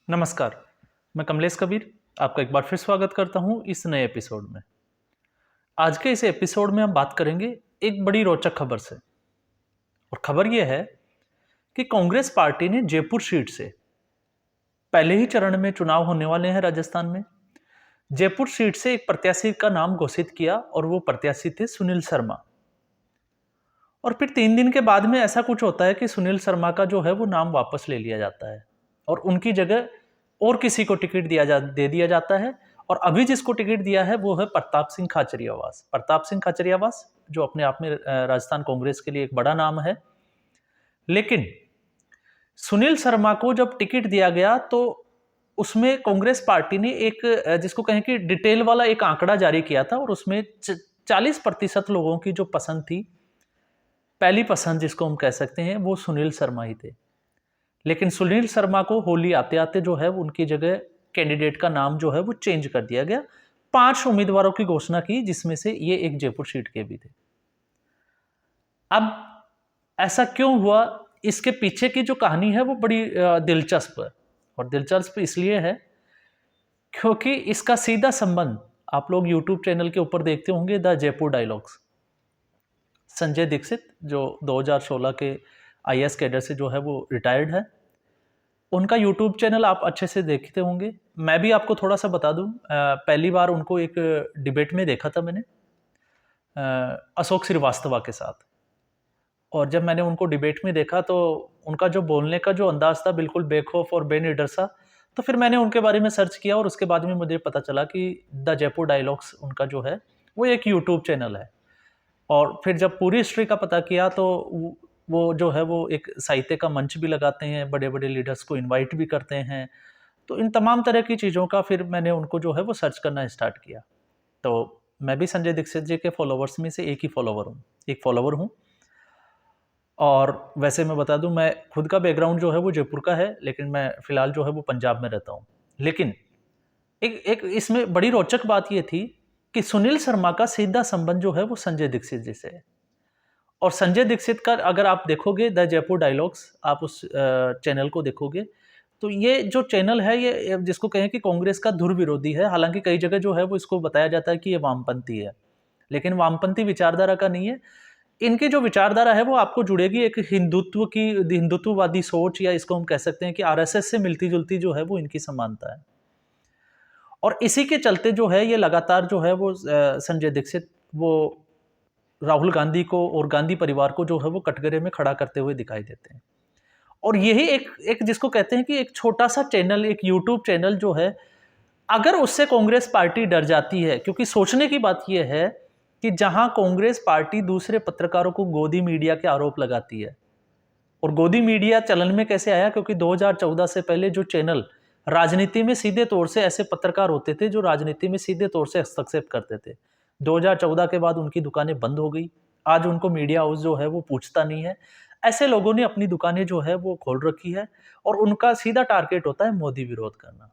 नमस्कार, मैं कमलेश कबीर आपका एक बार फिर स्वागत करता हूं इस नए एपिसोड में। आज के इस एपिसोड में हम बात करेंगे एक बड़ी रोचक खबर से। और खबर यह है कि कांग्रेस पार्टी ने जयपुर सीट से पहले ही चरण में चुनाव होने वाले हैं राजस्थान में। जयपुर सीट से एक प्रत्याशी का नाम घोषित किया और वो प्रत्याशी थे सुनील शर्मा। और फिर 3 दिन के बाद में ऐसा कुछ होता है कि सुनील शर्मा का जो है वो नाम वापस ले लिया जाता है और उनकी जगह और किसी को टिकट दे दिया जाता है। और अभी जिसको टिकट दिया है वो है प्रताप सिंह खाचरियावास। प्रताप सिंह खाचरियावास जो अपने आप में राजस्थान कांग्रेस के लिए एक बड़ा नाम है। लेकिन सुनील शर्मा को जब टिकट दिया गया तो उसमें कांग्रेस पार्टी ने एक जिसको कहें कि डिटेल वाला एक आंकड़ा जारी किया था और उसमें 40% लोगों की जो पसंद थी, पहली पसंद जिसको हम कह सकते हैं, वो सुनील शर्मा ही थे। लेकिन सुनील शर्मा को होली आते आते जो है उनकी जगह कैंडिडेट का नाम जो है वो चेंज कर दिया गया। 5 उम्मीदवारों की घोषणा की जिसमें से ये एक जयपुर सीट के भी थे। अब ऐसा क्यों हुआ, इसके पीछे की जो कहानी है वो बड़ी दिलचस्प है। और दिलचस्प इसलिए है क्योंकि इसका सीधा संबंध आप लोग यूट्यूब चैनल के ऊपर देखते होंगे, द जयपुर डायलॉग्स। संजय दीक्षित जो 2016 के आईएएस कैडर से जो है वो रिटायर्ड है, उनका यूट्यूब चैनल आप अच्छे से देखते होंगे। मैं भी आपको थोड़ा सा बता दूं, पहली बार उनको एक डिबेट में देखा था मैंने अशोक श्रीवास्तव के साथ। और जब मैंने उनको डिबेट में देखा तो उनका जो बोलने का जो अंदाज था बिल्कुल बेखौफ और बेनिडर सा। तो फिर मैंने उनके बारे में सर्च किया और उसके बाद में मुझे पता चला कि द जयपुर डायलॉग्स उनका जो है वो एक यूट्यूब चैनल है। और फिर जब पूरी हिस्ट्री का पता किया तो वो जो है वो एक साहित्य का मंच भी लगाते हैं, बड़े बड़े लीडर्स को इनवाइट भी करते हैं। तो इन तमाम तरह की चीज़ों का फिर मैंने उनको जो है वो सर्च करना स्टार्ट किया। तो मैं भी संजय दीक्षित जी के फॉलोवर्स में से एक फॉलोवर हूँ। और वैसे मैं बता दूं, मैं खुद का बैकग्राउंड जो है वो जयपुर का है, लेकिन मैं फिलहाल जो है वो पंजाब में रहता हूँ। लेकिन एक एक इसमें बड़ी रोचक बात ये थी कि सुनील शर्मा का सीधा संबंध जो है वो संजय दीक्षित जी से है। और संजय दीक्षित का अगर आप देखोगे द जयपुर डायलॉग्स, आप उस चैनल को देखोगे तो ये जो चैनल है ये जिसको कहें कि कांग्रेस का धुर विरोधी है। हालांकि कई जगह जो है वो इसको बताया जाता है कि ये वामपंथी है, लेकिन वामपंथी विचारधारा का नहीं है। इनकी जो विचारधारा है वो आपको जुड़ेगी एक हिंदुत्ववादी सोच, या इसको हम कह सकते हैं कि आरएसएस से मिलती जुलती जो है वो इनकी समानता है। और इसी के चलते जो है ये लगातार जो है वो संजय दीक्षित वो राहुल गांधी को और गांधी परिवार को जो है वो कटघरे में खड़ा करते हुए दिखाई देते हैं। और यही एक एक जिसको कहते हैं कि एक छोटा सा चैनल, एक यूट्यूब चैनल जो है, अगर उससे कांग्रेस पार्टी डर जाती है, क्योंकि सोचने की बात यह है कि जहां कांग्रेस पार्टी दूसरे पत्रकारों को गोदी मीडिया के आरोप लगाती है। और गोदी मीडिया चलन में कैसे आया, क्योंकि 2014 से पहले जो चैनल राजनीति में सीधे तौर से ऐसे पत्रकार होते थे जो राजनीति में सीधे तौर से हस्तक्षेप करते थे, 2014 के बाद उनकी दुकानें बंद हो गई। आज उनको मीडिया हाउस जो है वो पूछता नहीं है। ऐसे लोगों ने अपनी दुकानें जो है वो खोल रखी है और उनका सीधा टारगेट होता है मोदी विरोध करना।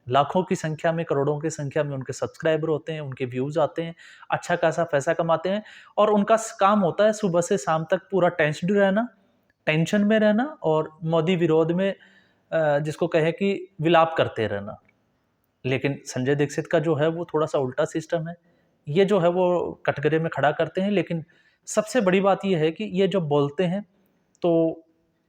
लाखों की संख्या में, करोड़ों की संख्या में उनके सब्सक्राइबर होते हैं, उनके व्यूज आते हैं, अच्छा खासा पैसा कमाते हैं। और उनका काम होता है सुबह से शाम तक पूरा टेंस्ड रहना, टेंशन में रहना और मोदी विरोध में जिसको कहे कि विलाप करते रहना। लेकिन संजय दीक्षित का जो है वो थोड़ा सा उल्टा सिस्टम है। ये जो है वो कटघरे में खड़ा करते हैं, लेकिन सबसे बड़ी बात ये है कि ये जब बोलते हैं तो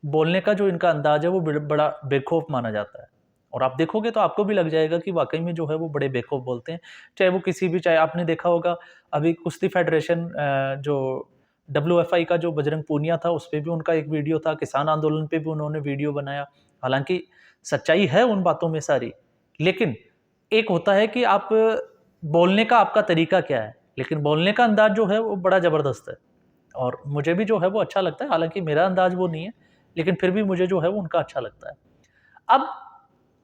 बोलने का जो इनका अंदाज है वो बड़ा बेखौफ माना जाता है। और आप देखोगे तो आपको भी लग जाएगा कि वाकई में जो है वो बड़े बेखौफ बोलते हैं। चाहे वो किसी भी, चाहे आपने देखा होगा अभी कुश्ती फेडरेशन जो डब्ल्यूएफआई का जो बजरंग पूनिया था, उस पे भी उनका एक वीडियो था, किसान आंदोलन पे भी उन्होंने वीडियो बनाया। हालांकि सच्चाई है उन बातों में सारी, लेकिन एक होता है कि आप बोलने का आपका तरीका क्या है, लेकिन बोलने का अंदाज जो है वो बड़ा ज़बरदस्त है। और मुझे भी जो है वो अच्छा लगता है, हालांकि मेरा अंदाज वो नहीं है, लेकिन फिर भी मुझे जो है वो उनका अच्छा लगता है। अब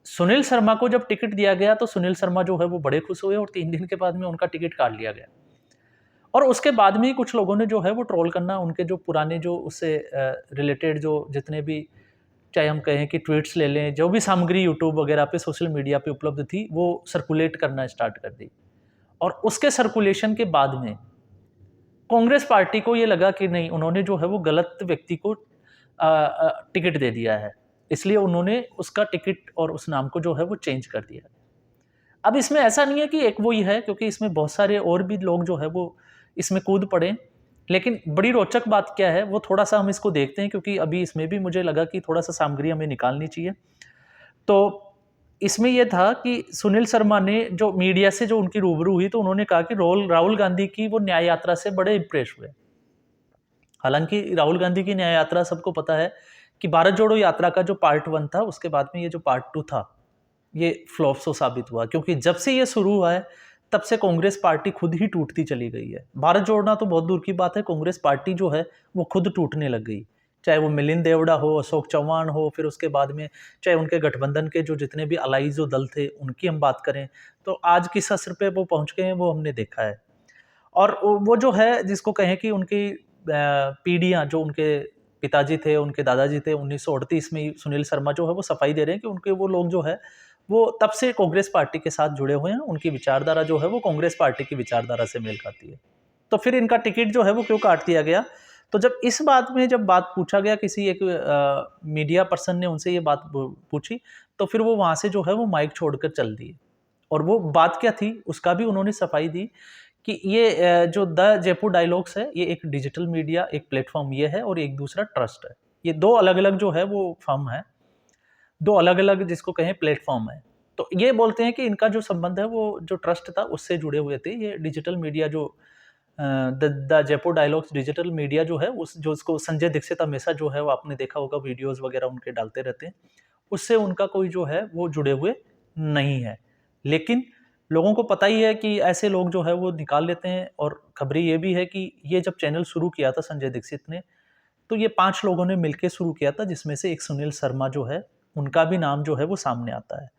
सुनील शर्मा को जब टिकट दिया गया तो सुनील शर्मा जो है वो बड़े खुश हुए और 3 दिन के बाद में उनका टिकट काट लिया गया। और उसके बाद में ही कुछ लोगों ने जो है वो ट्रोल करना, उनके जो पुराने जो उससे रिलेटेड जो जितने भी, चाहे हम कहें कि ट्वीट्स ले लें, जो भी सामग्री यूट्यूब वगैरह पे, सोशल मीडिया पे उपलब्ध थी, वो सर्कुलेट करना स्टार्ट कर दी। और उसके सर्कुलेशन के बाद में कांग्रेस पार्टी को ये लगा कि नहीं, उन्होंने जो है वो गलत व्यक्ति को टिकट दे दिया है। इसलिए उन्होंने उसका टिकट और उस नाम को जो है वो चेंज कर दिया। अब इसमें ऐसा नहीं है कि एक वो ही है, क्योंकि इसमें बहुत सारे और भी लोग जो है वो इसमें कूद पड़े। लेकिन बड़ी रोचक बात क्या है वो थोड़ा सा हम इसको देखते हैं, क्योंकि अभी इसमें भी मुझे लगा कि थोड़ा सा सामग्री हमें निकालनी चाहिए। तो इसमें यह था कि सुनील शर्मा ने जो मीडिया से जो उनकी रूबरू हुई, तो उन्होंने कहा कि राहुल गांधी की वो न्याय यात्रा से बड़े इंप्रेस हुए। हालांकि राहुल गांधी की न्याय यात्रा सबको पता है कि भारत जोड़ो यात्रा का जो पार्ट 1 था, उसके बाद में ये जो पार्ट 2 था, ये फ्लॉप सो साबित हुआ, क्योंकि जब से ये शुरू हुआ है तब से कांग्रेस पार्टी खुद ही टूटती चली गई है। भारत जोड़ना तो बहुत दूर की बात है, कांग्रेस पार्टी जो है वो खुद टूटने लग गई। चाहे वो मिलिंद देवड़ा हो, अशोक चौहान हो, फिर उसके बाद में चाहे उनके गठबंधन के जो जितने भी अलाई जो दल थे उनकी हम बात करें, तो आज किस असर पे वो पहुंच गए हैं वो हमने देखा है। और वो जो है जिसको कहें कि उनकी पीढ़ियां, जो उनके पिताजी थे, उनके दादाजी थे, 1938 में सुनील शर्मा जो है वो सफाई दे रहे हैं कि उनके वो लोग जो है वो तब से कांग्रेस पार्टी के साथ जुड़े हुए हैं। उनकी विचारधारा जो है वो कांग्रेस पार्टी की विचारधारा से मेल खाती है। तो फिर इनका टिकट जो है वो क्यों काट दिया गया? तो जब इस बात में जब बात पूछा गया, किसी एक मीडिया पर्सन ने उनसे ये बात पूछी, तो फिर वो वहां से जो है वो माइक छोड़कर चल दिए। और वो बात क्या थी उसका भी उन्होंने सफाई दी कि ये जो द जयपुर डायलॉग्स है, ये एक डिजिटल मीडिया एक प्लेटफॉर्म ये है, और एक दूसरा ट्रस्ट है। ये दो अलग अलग जो है वो फर्म है, दो अलग अलग जिसको कहें प्लेटफॉर्म है। तो ये बोलते हैं कि इनका जो संबंध है वो जो ट्रस्ट था उससे जुड़े हुए थे। ये डिजिटल मीडिया जो the Jaipur dialogues digital media जो है, उस जो उसको संजय दीक्षित हमेशा जो है वो आपने देखा होगा वीडियोस वगैरह उनके डालते रहते हैं, उससे उनका कोई जो है वो जुड़े हुए नहीं है। लेकिन लोगों को पता ही है कि ऐसे लोग जो है वो निकाल लेते हैं। और खबरें ये भी है कि ये जब चैनल शुरू किया था संजय दीक्षित ने, तो ये 5 लोगों ने मिलकर शुरू किया था, जिसमें से एक सुनील शर्मा जो है उनका भी नाम जो है वो सामने आता है।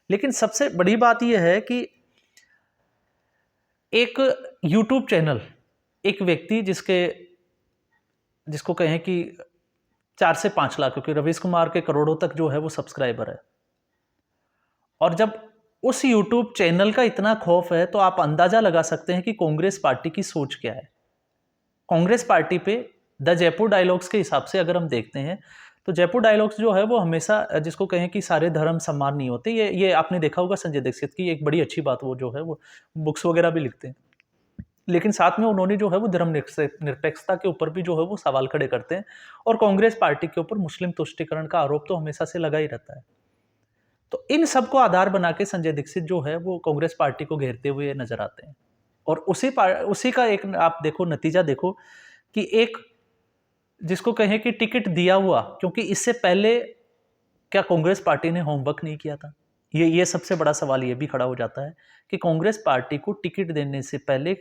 लेकिन सबसे बड़ी बात यह है कि एक यूट्यूब चैनल, एक व्यक्ति जिसको कहें कि 4 से 5 लाख, क्योंकि रवीश कुमार के करोड़ों तक जो है वो सब्सक्राइबर है, और जब उस यूट्यूब चैनल का इतना खौफ है, तो आप अंदाजा लगा सकते हैं कि कांग्रेस पार्टी की सोच क्या है। कांग्रेस पार्टी पे द जयपुर डायलॉग्स के हिसाब से अगर हम देखते हैं, तो जयपुर डायलॉग्स जो है वो हमेशा जिसको कहें कि सारे धर्म समान नहीं होते। ये आपने देखा होगा संजय दीक्षित की एक बड़ी अच्छी बात, वो जो है वो बुक्स वगैरह भी लिखते हैं, लेकिन साथ में उन्होंने जो है वो धर्म निरपेक्षता के ऊपर भी जो है वो सवाल खड़े करते हैं। और कांग्रेस पार्टी के ऊपर मुस्लिम तुष्टीकरण का आरोप तो हमेशा से लगा ही रहता है। तो इन सबको आधार बना के संजय दीक्षित जो है वो कांग्रेस पार्टी को घेरते हुए नजर आते हैं। और उसी का एक आप देखो नतीजा देखो कि एक जिसको कहें कि टिकट दिया हुआ, क्योंकि इससे पहले क्या कांग्रेस पार्टी ने होमवर्क नहीं किया था? ये सबसे बड़ा सवाल ये भी खड़ा हो जाता है कि कांग्रेस पार्टी को टिकट देने से पहले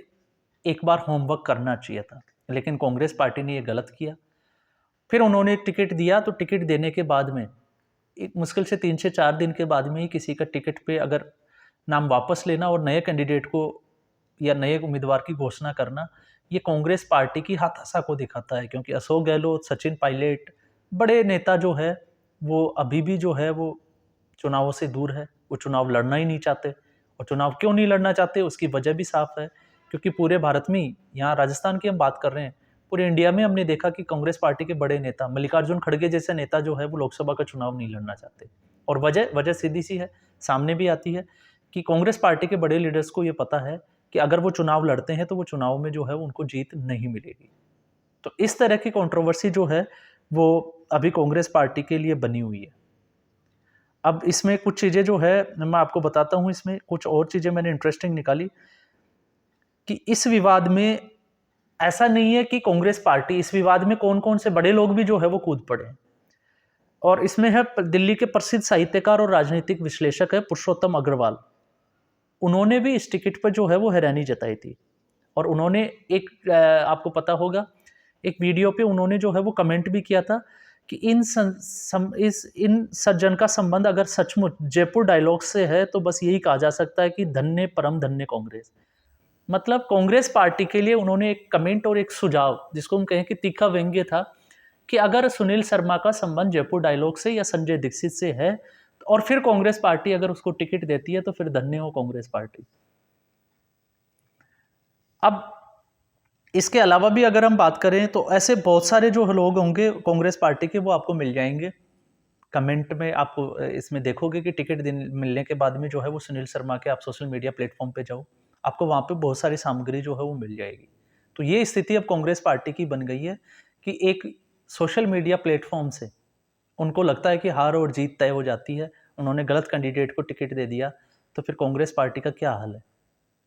एक बार होमवर्क करना चाहिए था, लेकिन कांग्रेस पार्टी ने ये गलत किया। फिर उन्होंने टिकट दिया, तो टिकट देने के बाद में एक मुश्किल से 3 से 4 दिन के बाद में ही किसी का टिकट पे अगर नाम वापस लेना और नए कैंडिडेट को या नए उम्मीदवार की घोषणा करना, ये कांग्रेस पार्टी की हताशा को दिखाता है। क्योंकि अशोक गहलोत, सचिन पायलट, बड़े नेता जो है वो अभी भी जो है वो चुनावों से दूर है। वो चुनाव लड़ना ही नहीं चाहते, और चुनाव क्यों नहीं लड़ना चाहते उसकी वजह भी साफ है, क्योंकि पूरे भारत में ही, यहाँ राजस्थान की हम बात कर रहे हैं, पूरे इंडिया में हमने देखा कि कांग्रेस पार्टी के बड़े नेता मल्लिकार्जुन खड़गे जैसे नेता जो है वो लोकसभा का चुनाव नहीं लड़ना चाहते। और वजह सीधी सी है, सामने भी आती है कि कांग्रेस पार्टी के बड़े लीडर्स को ये पता है कि अगर वो चुनाव लड़ते हैं तो वो चुनाव में जो है उनको जीत नहीं मिलेगी। तो इस तरह की कंट्रोवर्सी जो है वो अभी कांग्रेस पार्टी के लिए बनी हुई है। अब इसमें कुछ चीज़ें जो है मैं आपको बताता हूँ, इसमें कुछ और चीज़ें मैंने इंटरेस्टिंग निकाली कि इस विवाद में ऐसा नहीं है कि कांग्रेस पार्टी, इस विवाद में कौन कौन से बड़े लोग भी जो है वो कूद पड़े। और इसमें है दिल्ली के प्रसिद्ध साहित्यकार और राजनीतिक विश्लेषक है पुरुषोत्तम अग्रवाल। उन्होंने भी इस टिकट पर जो है वो हैरानी जताई थी। और उन्होंने एक आपको पता होगा एक वीडियो पे उन्होंने जो है वो कमेंट भी किया था कि इन सज्जन का संबंध अगर सचमुच जयपुर डायलॉग से है तो बस यही कहा जा सकता है कि धन्य परम धन्य कांग्रेस। मतलब कांग्रेस पार्टी के लिए उन्होंने एक कमेंट और एक सुझाव, जिसको हम कहें कि तीखा व्यंग्य था, कि अगर सुनील शर्मा का संबंध जयपुर डायलॉग से या संजय दीक्षित से है और फिर कांग्रेस पार्टी अगर उसको टिकट देती है तो फिर धन्य हो कांग्रेस पार्टी। अब इसके अलावा भी अगर हम बात करें तो ऐसे बहुत सारे जो लोग होंगे कांग्रेस पार्टी के, वो आपको मिल जाएंगे कमेंट में आपको इसमें देखोगे कि टिकट मिलने के बाद में जो है वो सुनील शर्मा के आप सोशल मीडिया प्लेटफॉर्म पे जाओ, आपको वहाँ पे बहुत सारी सामग्री जो है वो मिल जाएगी। तो ये स्थिति अब कांग्रेस पार्टी की बन गई है कि एक सोशल मीडिया प्लेटफॉर्म से उनको लगता है कि हार और जीत तय हो जाती है, उन्होंने गलत कैंडिडेट को टिकट दे दिया, तो फिर कांग्रेस पार्टी का क्या हाल है?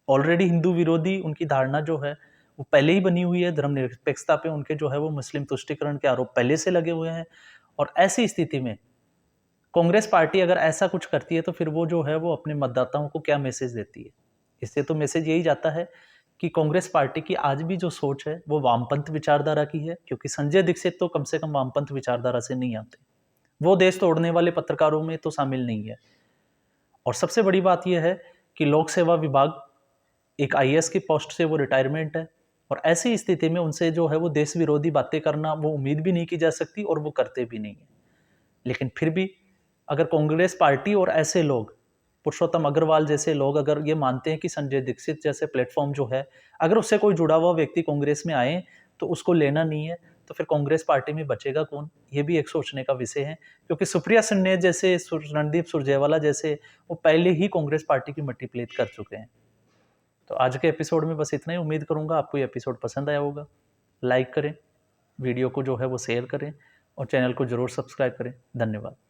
ऑलरेडी हिंदू विरोधी उनकी धारणा जो है वो पहले ही बनी हुई है, धर्मनिरपेक्षता पे उनके जो है वो मुस्लिम तुष्टिकरण के आरोप पहले से लगे हुए हैं। और ऐसी स्थिति में कांग्रेस पार्टी अगर ऐसा कुछ करती है तो फिर वो जो है वो अपने मतदाताओं को क्या मैसेज देती है? इससे तो मैसेज यही जाता है कि कांग्रेस पार्टी की आज भी जो सोच है वो वामपंथ विचारधारा की है, क्योंकि संजय दीक्षित तो कम से कम वामपंथ विचारधारा से नहीं आते। वो देश तोड़ने वाले पत्रकारों में तो शामिल नहीं है। और सबसे बड़ी बात यह है कि लोक सेवा विभाग एक आईएएस की पोस्ट से वो रिटायरमेंट है, और ऐसी स्थिति में उनसे जो है वो देश विरोधी बातें करना वो उम्मीद भी नहीं की जा सकती और वो करते भी नहीं है। लेकिन फिर भी अगर कांग्रेस पार्टी और ऐसे लोग, पुरुषोत्तम अग्रवाल जैसे लोग अगर ये मानते हैं कि संजय दीक्षित जैसे प्लेटफॉर्म जो है, अगर उससे कोई जुड़ा हुआ व्यक्ति कांग्रेस में आए तो उसको लेना नहीं है, तो फिर कांग्रेस पार्टी में बचेगा कौन? ये भी एक सोचने का विषय है, क्योंकि सुप्रिया सिन्हा जैसे, रणदीप सुरजेवाला जैसे, वो पहले ही कांग्रेस पार्टी की मट्टी प्लेट कर चुके हैं। तो आज के एपिसोड में बस इतना ही। उम्मीद करूंगा आपको ये एपिसोड पसंद आया होगा। लाइक करें, वीडियो को जो है वो शेयर करें और चैनल को जरूर सब्सक्राइब करें। धन्यवाद।